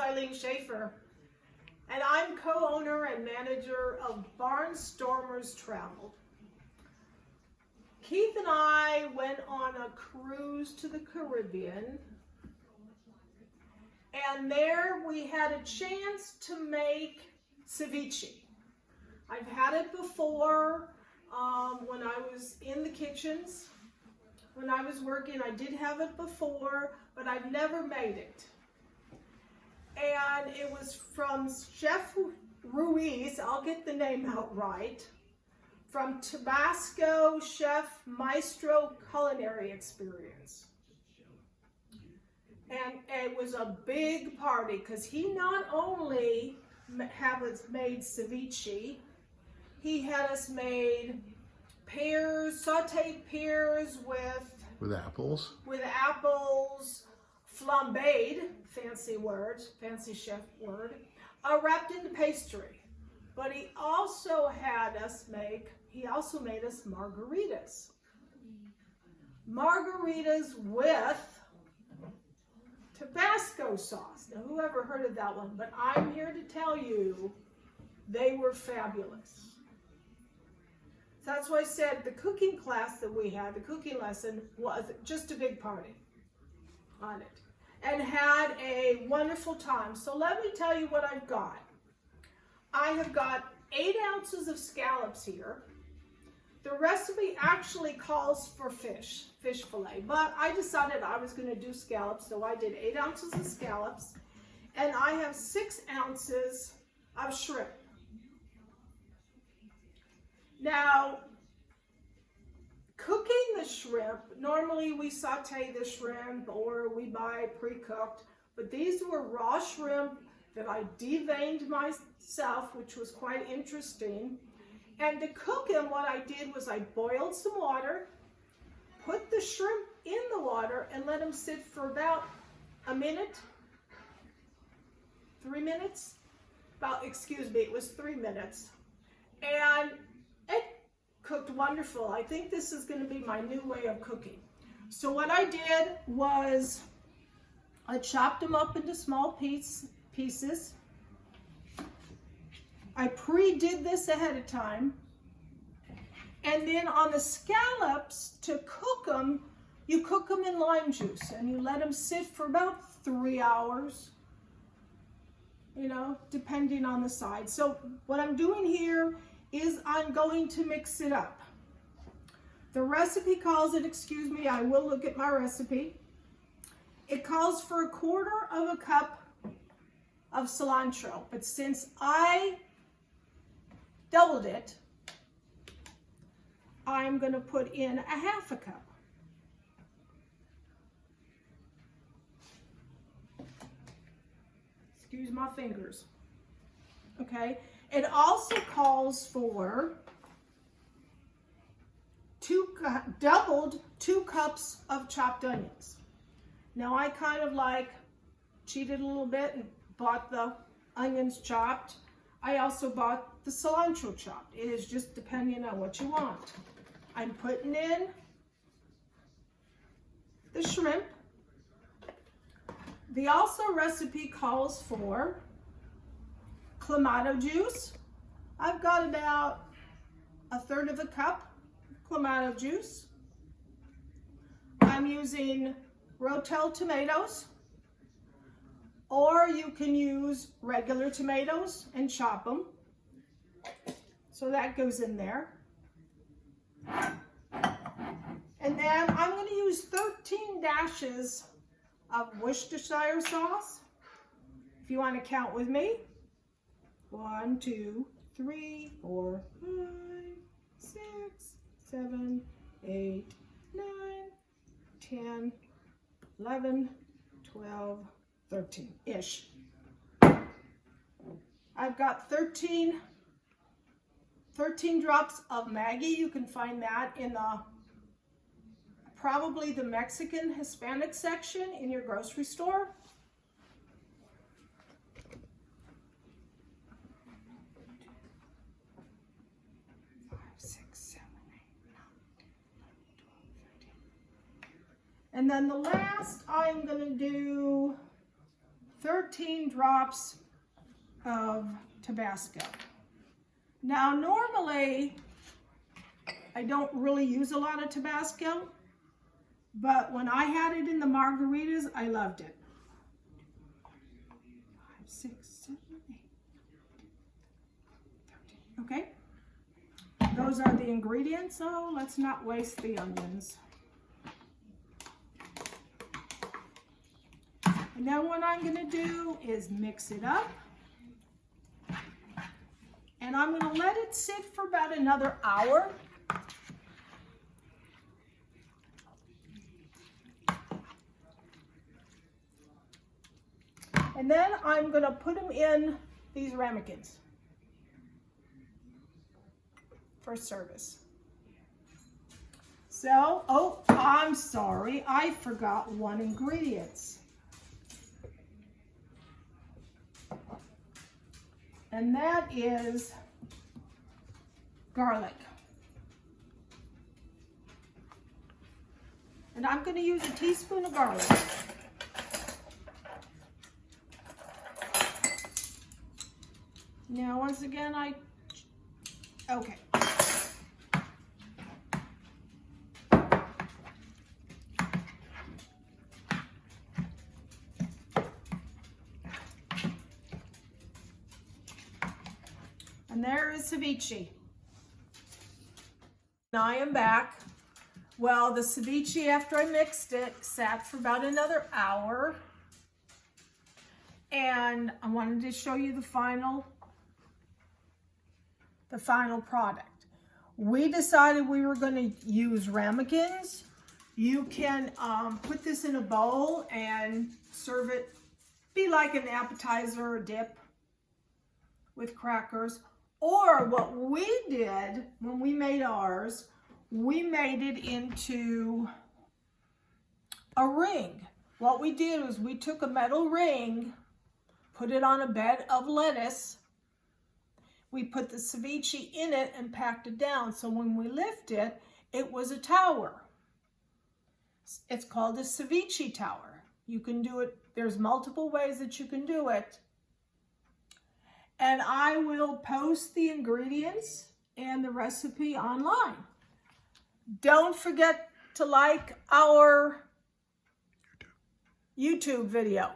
Eileen Schaefer, and I'm co-owner and manager of Barnstormers Travel. Keith and I went on a cruise to the Caribbean, and there we had a chance to make ceviche. I've had it before when I was in the kitchens. When I was working, I did have it before, but I've never made it. And it was from Chef Ruiz, I'll get the name out right, from Tabasco Chef Maestro Culinary Experience. And it was a big party because he not only had us made ceviche, he had us made pears, sauteed pears with apples, flambéed, fancy word, fancy chef word, wrapped into pastry. But he also made us margaritas. Margaritas with Tabasco sauce. Now, who ever heard of that one? But I'm here to tell you, they were fabulous. So that's why I said the cooking class that we had, the cooking lesson, was just a big party on it. And had a wonderful time. So let me tell you what I've got. I have got 8 ounces of scallops here. The recipe actually calls for fish fillet, but I decided I was going to do scallops, so I did 8 ounces of scallops, and I have 6 ounces of shrimp. Now, cooking the shrimp, normally we saute the shrimp or we buy pre-cooked, but these were raw shrimp that I deveined myself, which was quite interesting. And to cook them, what I did was I boiled some water, put the shrimp in the water, and let them sit for about a minute, 3 minutes. It was 3 minutes. And it cooked wonderful. I think this is going to be my new way of cooking. So what I did was I chopped them up into small pieces. I pre-did this ahead of time. And then on the scallops, to cook them, you cook them in lime juice and you let them sit for about 3 hours, depending on the size. So what I'm doing here is I'm going to mix it up. The recipe calls it, I will look at my recipe. It calls for 1/4 cup of cilantro, but since I doubled it, I'm going to put in 1/2 cup. Excuse my fingers. Okay. It also calls for doubled 2 cups of chopped onions. Now I kind of cheated a little bit and bought the onions chopped. I also bought the cilantro chopped. It is just depending on what you want. I'm putting in the shrimp. The also recipe calls for clamato juice. I've got about 1/3 cup clamato juice. I'm using Rotel tomatoes, or you can use regular tomatoes and chop them. So that goes in there. And then I'm going to use 13 dashes of Worcestershire sauce. If you want to count with me. 1, 2, 3, 4, 5, 6, 7, 8, 9, 10, 11, 12, 13-ish. I've got 13 drops of Maggi. You can find that in probably the Mexican Hispanic section in your grocery store. And then the last I'm going to do 13 drops of Tabasco. Now, normally, I don't really use a lot of Tabasco, but when I had it in the margaritas, I loved it. 5, 6, 7, 8, 13. Okay, those are the ingredients, so let's not waste the onions. And then what I'm going to do is mix it up. And I'm going to let it sit for about another hour. And then I'm going to put them in these ramekins for service. So, oh, I'm sorry, I forgot one ingredient. And that is garlic. And I'm going to use a teaspoon of garlic. Now, once again, okay. And there is ceviche. And I am back. Well, the ceviche, after I mixed it, sat for about another hour. And I wanted to show you the final product. We decided we were going to use ramekins. You can put this in a bowl and serve it, be like an appetizer or dip with crackers. Or what we did when we made ours, we made it into a ring. What we did was we took a metal ring, put it on a bed of lettuce. We put the ceviche in it and packed it down. So when we lift it, it was a tower. It's called a ceviche tower. You can do it. There's multiple ways that you can do it. And I will post the ingredients and the recipe online. Don't forget to like our YouTube video.